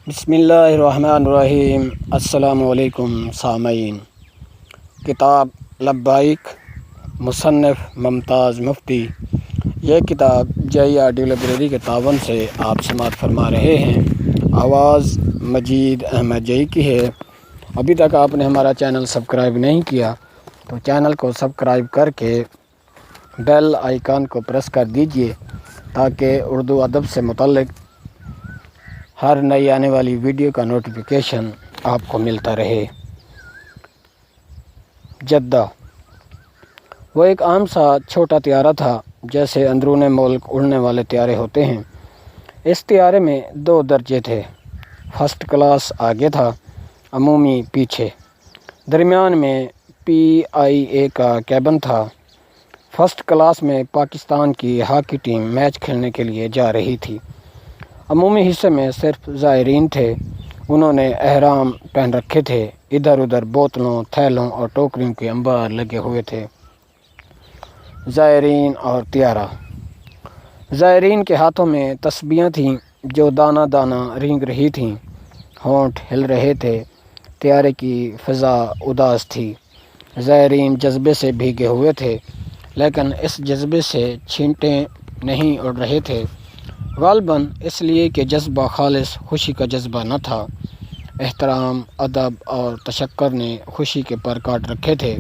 بسم اللہ الرحمن الرحیم۔ السلام علیکم سامعین۔ کتاب لبیک، مصنف ممتاز مفتی۔ یہ کتاب جے آڈیو لائبریری کے تعاون سے آپ سماعت فرما رہے ہیں۔ آواز مجید احمد جئی کی ہے۔ ابھی تک آپ نے ہمارا چینل سبسکرائب نہیں کیا تو چینل کو سبسکرائب کر کے بیل آئیکن کو پریس کر دیجئے تاکہ اردو ادب سے متعلق ہر نئی آنے والی ویڈیو کا نوٹیفیکیشن آپ کو ملتا رہے۔ جدہ وہ ایک عام سا چھوٹا طیارہ تھا، جیسے اندرون ملک اڑنے والے طیارے ہوتے ہیں۔ اس طیارے میں 2 درجے تھے، فرسٹ کلاس آگے تھا، عمومی پیچھے۔ درمیان میں PIA کا کیبن تھا۔ فرسٹ کلاس میں پاکستان کی ہاکی ٹیم میچ کھیلنے کے لیے جا رہی تھی۔ عمومی حصے میں صرف زائرین تھے۔ انہوں نے احرام پہن رکھے تھے۔ ادھر ادھر بوتلوں، تھیلوں اور ٹوکریوں کے انبار لگے ہوئے تھے۔ زائرین اور طیارہ۔ زائرین کے ہاتھوں میں تسبیحاں تھیں جو دانہ دانہ رینگ رہی تھیں، ہونٹ ہل رہے تھے۔ طیارے کی فضا اداس تھی۔ زائرین جذبے سے بھیگے ہوئے تھے، لیکن اس جذبے سے چھینٹیں نہیں اڑ رہے تھے، غالباً اس لیے کہ جذبہ خالص خوشی کا جذبہ نہ تھا۔ احترام، ادب اور تشکر نے خوشی کے پر کاٹ رکھے تھے،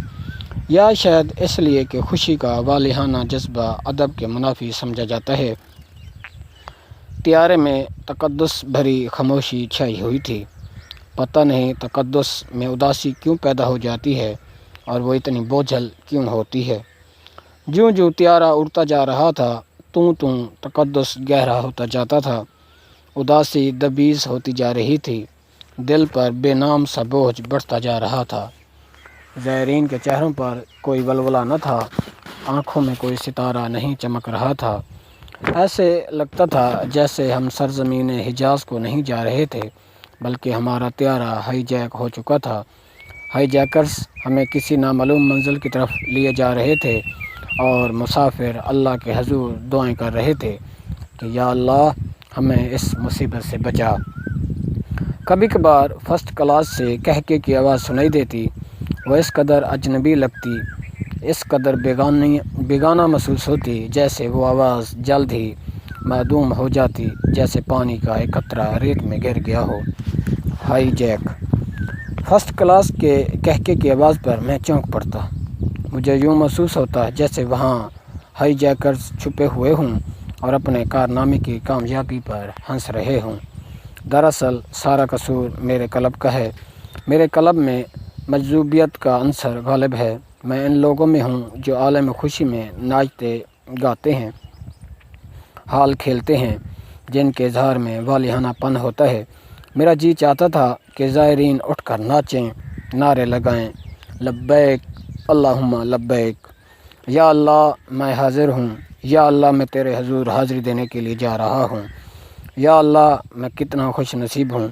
یا شاید اس لیے کہ خوشی کا والہانہ جذبہ ادب کے منافی سمجھا جاتا ہے۔ طیارے میں تقدس بھری خاموشی چھائی ہوئی تھی۔ پتہ نہیں تقدس میں اداسی کیوں پیدا ہو جاتی ہے اور وہ اتنی بوجھل کیوں ہوتی ہے۔ جوں جوں طیارہ اڑتا جا رہا تھا، توں تقدس گہرا ہوتا جاتا تھا۔ اداسی دبیز ہوتی جا رہی تھی۔ دل پر بے نام سا بوجھ بڑھتا جا رہا تھا۔ زائرین کے چہروں پر کوئی ولولہ نہ تھا، آنکھوں میں کوئی ستارہ نہیں چمک رہا تھا۔ ایسے لگتا تھا جیسے ہم سرزمین حجاز کو نہیں جا رہے تھے، بلکہ ہمارا طیارہ ہائی جیک ہو چکا تھا۔ ہائی جیکرز ہمیں کسی نامعلوم منزل کی طرف لیے جا رہے تھے اور مسافر اللہ کے حضور دعائیں کر رہے تھے کہ یا اللہ ہمیں اس مصیبت سے بچا۔ کبھی کبھار فرسٹ کلاس سے کہکے کی آواز سنائی دیتی۔ وہ اس قدر اجنبی لگتی، اس قدر بیگانہ محسوس ہوتی، جیسے وہ آواز جلد ہی معدوم ہو جاتی، جیسے پانی کا ایک قطرہ ریت میں گر گیا ہو۔ Hijack. فرسٹ کلاس کے کہکے کی آواز پر میں چونک پڑتا۔ مجھے یوں محسوس ہوتا جیسے وہاں ہائی جیکرز چھپے ہوئے ہوں اور اپنے کارنامے کی کامیابی پر ہنس رہے ہوں۔ دراصل سارا قصور میرے قلب کا ہے۔ میرے قلب میں مجذوبیت کا عنصر غالب ہے۔ میں ان لوگوں میں ہوں جو عالم خوشی میں ناچتے گاتے ہیں، حال کھیلتے ہیں، جن کے اظہار میں والہانہ پن ہوتا ہے۔ میرا جی چاہتا تھا کہ زائرین اٹھ کر ناچیں، نعرے لگائیں، لبیک اللہم لبیک، یا اللہ میں حاضر ہوں، یا اللہ میں تیرے حضور حاضری دینے کے لیے جا رہا ہوں، یا اللہ میں کتنا خوش نصیب ہوں،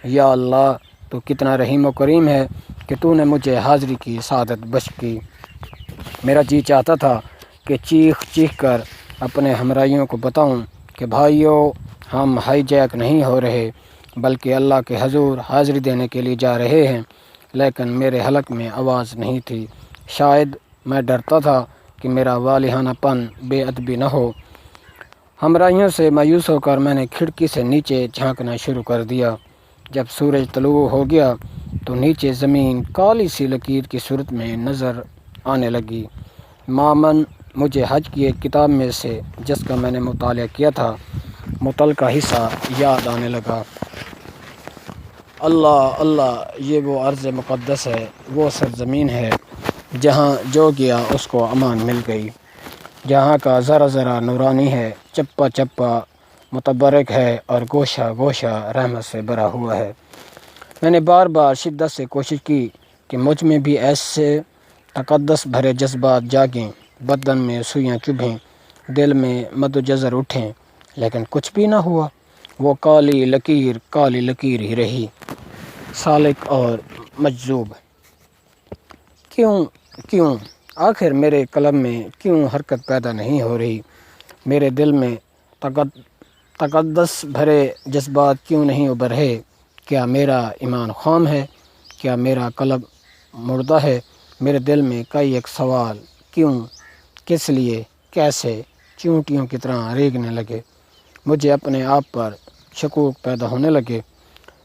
یا اللہ تو کتنا رحیم و کریم ہے کہ تو نے مجھے حاضری کی سعادت بخش کی۔ میرا جی چاہتا تھا کہ چیخ چیخ کر اپنے ہمراہیوں کو بتاؤں کہ بھائیو، ہم ہائی جیک نہیں ہو رہے بلکہ اللہ کے حضور حاضری دینے کے لیے جا رہے ہیں، لیکن میرے حلق میں آواز نہیں تھی۔ شاید میں ڈرتا تھا کہ میرا والہانہ پن بے ادبی نہ ہو۔ ہمراہیوں سے مایوس ہو کر میں نے کھڑکی سے نیچے جھانکنا شروع کر دیا۔ جب سورج طلوع ہو گیا تو نیچے زمین کالی سی لکیر کی صورت میں نظر آنے لگی۔ معمن مجھے حج کی ایک کتاب میں سے جس کا میں نے مطالعہ کیا تھا متعلقہ حصہ یاد آنے لگا۔ اللہ اللہ، یہ وہ ارض مقدس ہے، وہ سرزمین ہے جہاں جو گیا اس کو امان مل گئی، جہاں کا ذرہ ذرہ نورانی ہے، چپا چپا متبرک ہے اور گوشہ گوشہ رحمت سے بھرا ہوا ہے۔ میں نے بار بار شدت سے کوشش کی کہ مجھ میں بھی ایسے تقدس بھرے جذبات جاگیں، بدن میں سوئیاں چبھیں، دل میں مد و جزر اٹھیں، لیکن کچھ بھی نہ ہوا۔ وہ کالی لکیر ہی رہی، سالک اور مجذوب۔ کیوں آخر میرے قلب میں کیوں حرکت پیدا نہیں ہو رہی؟ میرے دل میں تقدس بھرے جذبات کیوں نہیں ابھر رہے؟ کیا میرا ایمان خام ہے؟ کیا میرا قلب مردہ ہے؟ میرے دل میں کئی ایک سوال کیوں، کس لیے، کیسے چیونٹیوں کی طرح ریگنے لگے۔ مجھے اپنے آپ پر شکوک پیدا ہونے لگے۔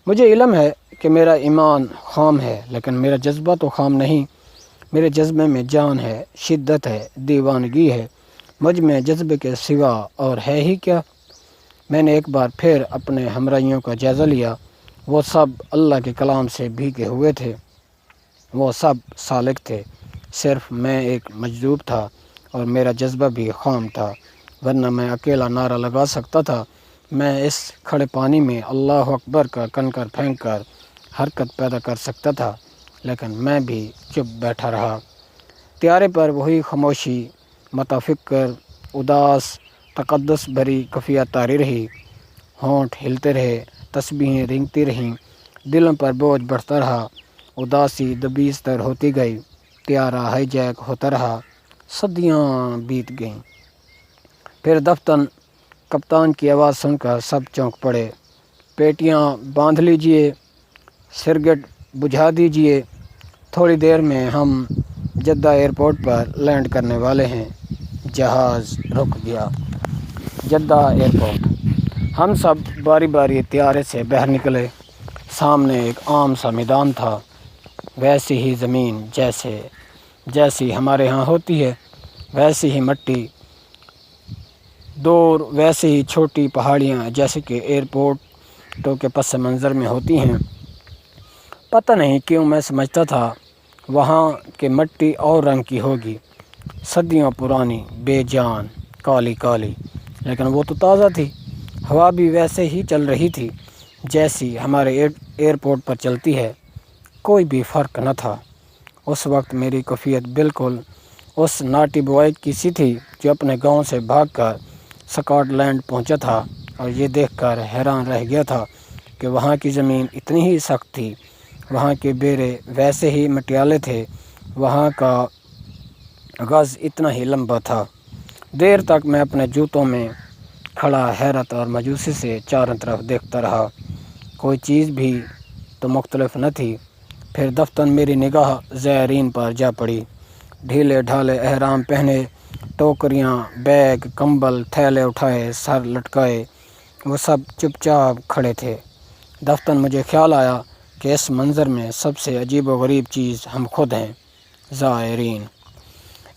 مجھے علم ہے کہ میرا ایمان خام ہے، لیکن میرا جذبہ تو خام نہیں۔ میرے جذبے میں جان ہے، شدت ہے، دیوانگی ہے۔ مجھ میں جذبے کے سوا اور ہے ہی کیا؟ میں نے ایک بار پھر اپنے ہمراہیوں کا جائزہ لیا۔ وہ سب اللہ کے کلام سے بھیگے ہوئے تھے، وہ سب سالک تھے، صرف میں ایک مجذوب تھا اور میرا جذبہ بھی خام تھا، ورنہ میں اکیلا نعرہ لگا سکتا تھا۔ میں اس کھڑے پانی میں اللہ اکبر کا کنکر پھینک کر حرکت پیدا کر سکتا تھا، لیکن میں بھی چپ بیٹھا رہا۔ طیارے پر وہی خاموشی، متفکر، اداس، تقدس بھری کیفیت طاری رہی۔ ہونٹ ہلتے رہے، تسبیحیں رینگتی رہیں، دلوں پر بوجھ بڑھتا رہا، اداسی دبیز تر ہوتی گئی، طیارہ ہائی جیک ہوتا رہا، صدیاں بیت گئیں۔ پھر دفتن کپتان کی آواز سن کر سب چونک پڑے۔ پیٹیاں باندھ لیجئے، سرگٹ بجھا دیجئے، تھوڑی دیر میں ہم جدہ ایئرپورٹ پر لینڈ کرنے والے ہیں۔ جہاز رک گیا۔ Jeddah airport. ہم سب باری باری طیارے سے باہر نکلے۔ سامنے ایک عام سا میدان تھا، ویسی ہی زمین جیسی ہمارے ہاں ہوتی ہے، ویسی ہی مٹی، دور ویسی ہی چھوٹی پہاڑیاں جیسے کہ ایئرپورٹوں کے پس منظر میں ہوتی ہیں۔ پتہ نہیں کیوں میں سمجھتا تھا وہاں کہ مٹی اور رنگ کی ہوگی، صدیوں پرانی، بے جان، کالی کالی، لیکن وہ تو تازہ تھی۔ ہوا بھی ویسے ہی چل رہی تھی جیسی ہمارے ایئرپورٹ پر چلتی ہے، کوئی بھی فرق نہ تھا۔ اس وقت میری کیفیت بالکل اس ناٹی بوائے کی سی تھی جو اپنے گاؤں سے بھاگ کر سکاٹ لینڈ پہنچا تھا اور یہ دیکھ کر حیران رہ گیا تھا کہ وہاں کی زمین اتنی ہی سخت تھی، وہاں کے بیرے ویسے ہی مٹیالے تھے، وہاں کا غز اتنا ہی لمبا تھا۔ دیر تک میں اپنے جوتوں میں کھڑا حیرت اور مایوسی سے چاروں طرف دیکھتا رہا، کوئی چیز بھی تو مختلف نہ تھی۔ پھر دفتن میری نگاہ زائرین پر جا پڑی۔ ڈھیلے ڈھالے احرام پہنے، ٹوکریاں، بیگ، کمبل، تھیلے اٹھائے، سر لٹکائے، وہ سب چپ چاپ کھڑے تھے۔ دفتن مجھے خیال آیا کہ اس منظر میں سب سے عجیب و غریب چیز ہم خود ہیں، زائرین۔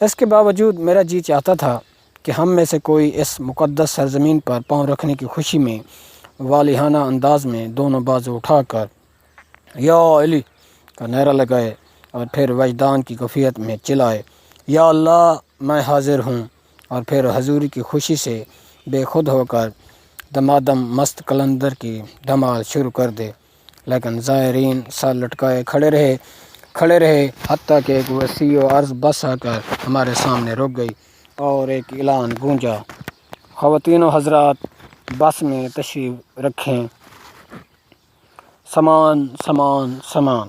اس کے باوجود میرا جی چاہتا تھا کہ ہم میں سے کوئی اس مقدس سرزمین پر پاؤں رکھنے کی خوشی میں والہانہ انداز میں دونوں بازو اٹھا کر یا علی کا نعرہ لگائے اور پھر وجدان کی کیفیت میں چلائے، یا اللہ میں حاضر ہوں، اور پھر حضوری کی خوشی سے بے خود ہو کر دمادم مست کلندر کی دھمال شروع کر دے۔ لیکن زائرین سر لٹکائے کھڑے رہے حتیٰ کہ ایک وسیع و عرض بس آ کر ہمارے سامنے رک گئی اور ایک اعلان گونجا، خواتین و حضرات، بس میں تشریف رکھیں، سامان سامان سامان۔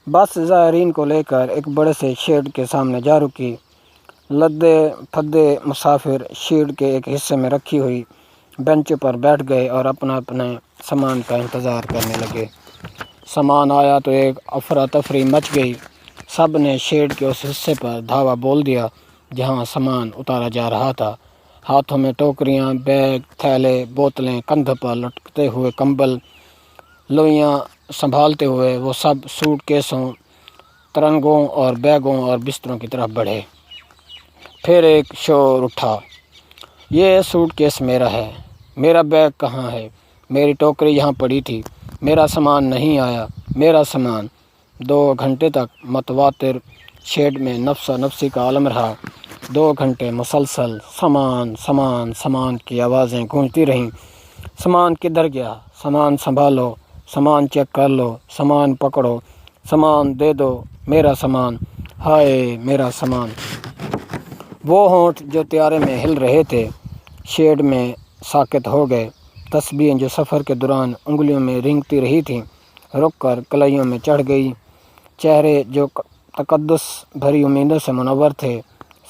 بس زائرین کو لے کر ایک بڑے سے شیڈ کے سامنے جا رکی۔ لدے پھدے مسافر شیڈ کے ایک حصے میں رکھی ہوئی بینچوں پر بیٹھ گئے اور اپنے سامان کا انتظار کرنے لگے۔ سامان آیا تو ایک افراتفری مچ گئی، سب نے شیڈ کے اس حصے پر دھاوا بول دیا جہاں سامان اتارا جا رہا تھا۔ ہاتھوں میں ٹوکریاں، بیگ، تھیلے، بوتلیں، کندھوں پر لٹکتے ہوئے کمبل، لوئیاں سنبھالتے ہوئے وہ سب سوٹ کیسوں، ترنگوں اور بیگوں اور بستروں کی طرف بڑھے۔ پھر ایک شور اٹھا، یہ سوٹ کیس میرا ہے، میرا بیگ کہاں ہے، میری ٹوکری یہاں پڑی تھی، میرا سامان نہیں آیا، میرا سامان۔ 2 گھنٹے تک متواتر شیڈ میں نفسا نفسی کا عالم رہا۔ 2 گھنٹے مسلسل سامان سامان سامان کی آوازیں گونجتی رہیں۔ سامان کدھر گیا، سامان سنبھالو، سامان چیک کر لو، سامان پکڑو، سامان دے دو، میرا سامان، ہائے میرا سامان۔ وہ ہونٹ جو طیارے میں ہل رہے تھے شیڈ میں ساکت ہو گئے۔ تسبیحیں جو سفر کے دوران انگلیوں میں رینگتی رہی تھیں رک کر کلیوں میں چڑھ گئی۔ چہرے جو تقدس بھری امیدوں سے منور تھے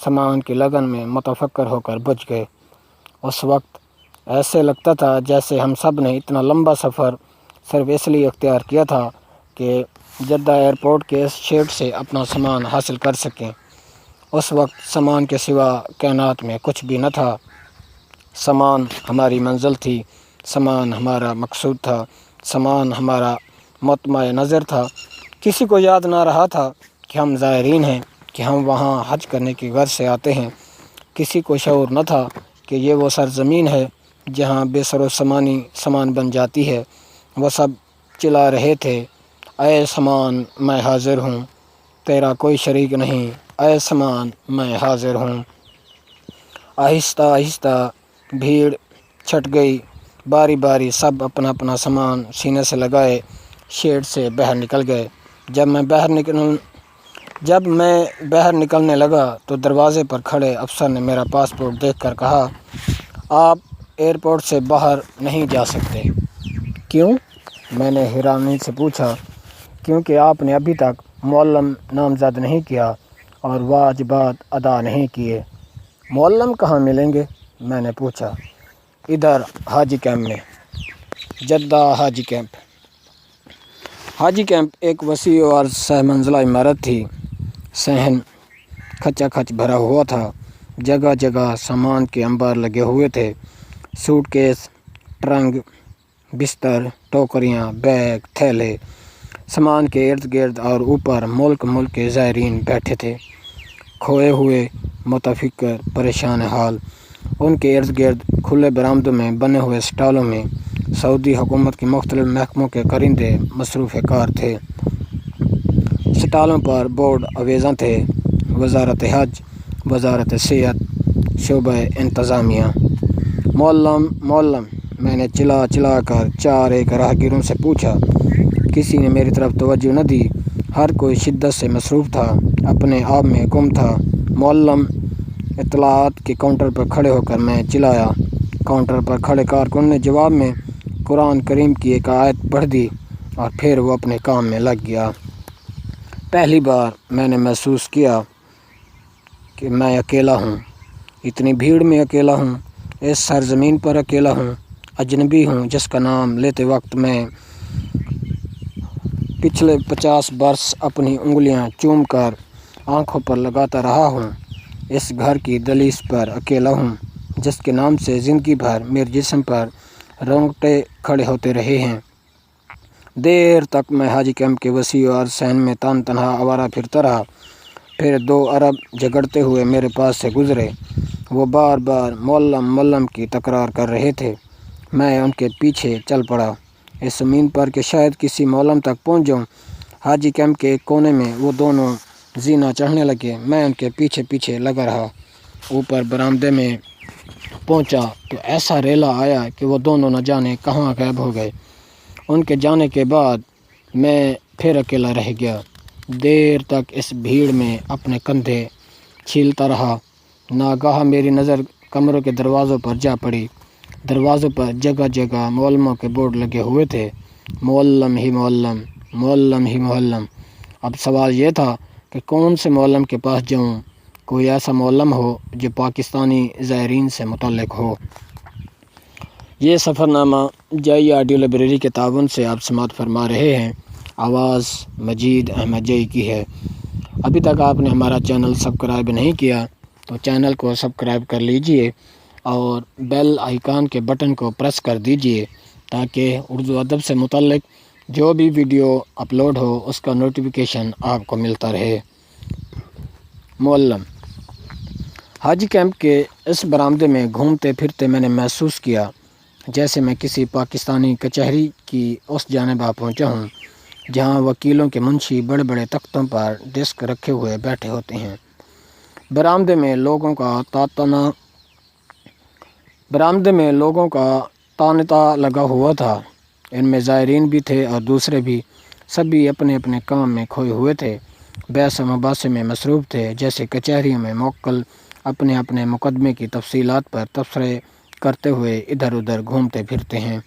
سامان کی لگن میں متفکر ہو کر بجھ گئے۔ اس وقت ایسے لگتا تھا جیسے ہم سب نے اتنا لمبا سفر صرف اس لیے اختیار کیا تھا کہ جدہ ایئرپورٹ کے اس شیڈ سے اپنا سامان حاصل کر سکیں۔ اس وقت سامان کے سوا کائنات میں کچھ بھی نہ تھا۔ سامان ہماری منزل تھی، سامان ہمارا مقصود تھا، سامان ہمارا مطمع نظر تھا۔ کسی کو یاد نہ رہا تھا کہ ہم زائرین ہیں، کہ ہم وہاں حج کرنے کی غرض سے آتے ہیں۔ کسی کو شعور نہ تھا کہ یہ وہ سرزمین ہے جہاں بے سر و سامان بن جاتی ہے۔ وہ سب چلا رہے تھے، اے سامان میں حاضر ہوں، تیرا کوئی شریک نہیں، اے سامان میں حاضر ہوں۔ آہستہ آہستہ بھیڑ چھٹ گئی، باری باری سب اپنا اپنا سامان سینے سے لگائے شیڈ سے باہر نکل گئے۔ جب میں باہر نکلنے لگا تو دروازے پر کھڑے افسر نے میرا پاسپورٹ دیکھ کر کہا، آپ ایئرپورٹ سے باہر نہیں جا سکتے۔ کیوں؟ میں نے حیرانی سے پوچھا۔ کیونکہ آپ نے ابھی تک معلم نامزد نہیں کیا اور واجبات ادا نہیں کیے۔ معلم کہاں ملیں گے؟ میں نے پوچھا۔ ادھر حاجی کیمپ میں۔ جدہ حاجی کیمپ۔ حاجی کیمپ ایک وسیع اور سہ منزلہ عمارت تھی۔ صحن کھچا کھچ بھرا ہوا تھا، جگہ جگہ سامان کے انبار لگے ہوئے تھے۔ سوٹ کیس، ٹرنک، بستر، ٹوکریاں، بیگ، تھیلے، سامان کے ارد گرد اور اوپر ملک کے زائرین بیٹھے تھے، کھوئے ہوئے، متفکر، پریشان حال۔ ان کے ارد گرد کھلے برآمدوں میں بنے ہوئے سٹالوں میں سعودی حکومت کی مختلف محکموں کے کارندے مصروف کار تھے۔ سٹالوں پر بورڈ آویزاں تھے، وزارت حج، وزارت صحت، شعبہ انتظامیہ۔ معلم، میں نے چلا کر چار ایک راہگیروں سے پوچھا۔ کسی نے میری طرف توجہ نہ دی، ہر کوئی شدت سے مصروف تھا، اپنے آپ میں گم تھا۔ معلم اطلاعات کے کاؤنٹر پر کھڑے ہو کر میں چلایا۔ کاؤنٹر پر کھڑے کارکن نے جواب میں قرآن کریم کی ایک آیت پڑھ دی اور پھر وہ اپنے کام میں لگ گیا۔ پہلی بار میں نے محسوس کیا کہ میں اکیلا ہوں، اتنی بھیڑ میں اکیلا ہوں، اس سرزمین پر اکیلا ہوں، اجنبی ہوں جس کا نام لیتے وقت میں پچھلے 50 برس اپنی انگلیاں چوم کر آنکھوں پر لگاتا رہا ہوں۔ اس گھر کی دہلیز پر اکیلا ہوں جس کے نام سے زندگی بھر میرے جسم پر رونگٹے کھڑے ہوتے رہے ہیں۔ دیر تک میں حاجی کیمپ کے وسیع اور صحن میں تنہا آوارہ پھرتا رہا۔ پھر 2 عرب جھگڑتے ہوئے میرے پاس سے گزرے۔ وہ بار بار معلم کی تکرار کر رہے تھے۔ میں ان کے پیچھے چل پڑا، اس امید پر کہ شاید کسی معلم تک پہنچ جاؤں۔ حاجی کیمپ کے ایک کونے میں وہ دونوں زینہ چڑھنے لگے، میں ان کے پیچھے لگا رہا۔ اوپر برآمدے میں پہنچا تو ایسا ریلا آیا کہ وہ دونوں نہ جانے کہاں غائب ہو گئے۔ ان کے جانے کے بعد میں پھر اکیلا رہ گیا۔ دیر تک اس بھیڑ میں اپنے کندھے چھیلتا رہا۔ ناگہاں میری نظر کمروں کے دروازوں پر جا پڑی۔ دروازوں پر جگہ جگہ معلموں کے بورڈ لگے ہوئے تھے، معلم ہی معلم۔ اب سوال یہ تھا کہ کون سے معلم کے پاس جاؤں؟ کوئی ایسا معلم ہو جو پاکستانی زائرین سے متعلق ہو۔ یہ سفر نامہ جائی آڈیو لائبریری کے تعاون سے آپ سماعت فرما رہے ہیں۔ آواز مجید احمد جائی کی ہے۔ ابھی تک آپ نے ہمارا چینل سبسکرائب نہیں کیا تو چینل کو سبسکرائب کر لیجئے اور بیل آئیکن کے بٹن کو پریس کر دیجئے تاکہ اردو ادب سے متعلق جو بھی ویڈیو اپلوڈ ہو اس کا نوٹیفیکیشن آپ کو ملتا رہے۔ معلم۔ حاجی کیمپ کے اس برآمدے میں گھومتے پھرتے میں نے محسوس کیا جیسے میں کسی پاکستانی کچہری کی اس جانب آ پہنچا ہوں جہاں وکیلوں کے منشی بڑے بڑے تختوں پر ڈسک رکھے ہوئے بیٹھے ہوتے ہیں۔ برآمدے میں لوگوں کا تانتا لگا ہوا تھا۔ ان میں زائرین بھی تھے اور دوسرے بھی، سبھی اپنے اپنے کام میں کھوئے ہوئے تھے، بحث و مباحثے میں مصروف تھے، جیسے کچہریوں میں موکل اپنے اپنے مقدمے کی تفصیلات پر تبصرے کرتے ہوئے ادھر ادھر گھومتے پھرتے ہیں۔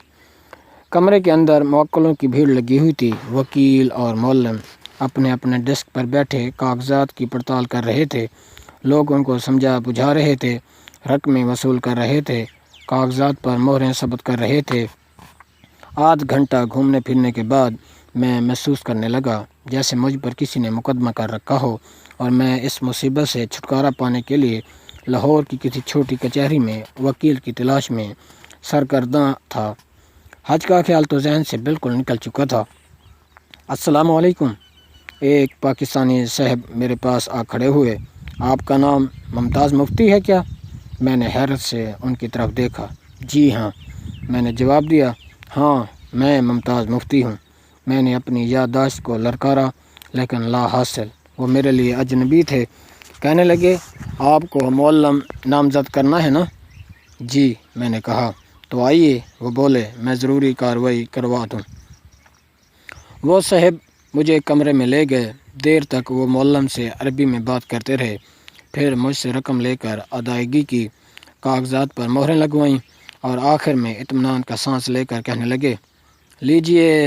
کمرے کے اندر موکلوں کی بھیڑ لگی ہوئی تھی۔ وکیل اور معلم اپنے اپنے ڈسک پر بیٹھے کاغذات کی پڑتال کر رہے تھے، لوگوں کو سمجھا بجھا رہے تھے، رقمیں وصول کر رہے تھے، کاغذات پر مہریں ثبت کر رہے تھے۔ آدھ گھنٹہ گھومنے پھرنے کے بعد میں محسوس کرنے لگا جیسے مجھ پر کسی نے مقدمہ کر رکھا ہو اور میں اس مصیبت سے چھٹکارا پانے کے لیے لاہور کی کسی چھوٹی کچہری میں وکیل کی تلاش میں سرگرداں تھا۔ حج کا خیال تو ذہن سے بالکل نکل چکا تھا۔ السلام علیکم، ایک پاکستانی صاحب میرے پاس آ کھڑے ہوئے۔ آپ کا نام ممتاز مفتی ہے کیا؟ میں نے حیرت سے ان کی طرف دیکھا۔ جی ہاں، میں نے جواب دیا۔ ہاں، میں ممتاز مفتی ہوں۔ میں نے اپنی یادداشت کو للکارا لیکن لا حاصل، وہ میرے لیے اجنبی تھے۔ کہنے لگے، آپ کو معلم نامزد کرنا ہے نا؟ جی، میں نے کہا۔ تو آئیے، وہ بولے، میں ضروری کارروائی کروا دوں۔ وہ صاحب مجھے کمرے میں لے گئے۔ دیر تک وہ معلم سے عربی میں بات کرتے رہے، پھر مجھ سے رقم لے کر ادائیگی کی، کاغذات پر مہریں لگوائیں اور آخر میں اطمینان کا سانس لے کر کہنے لگے، لیجئے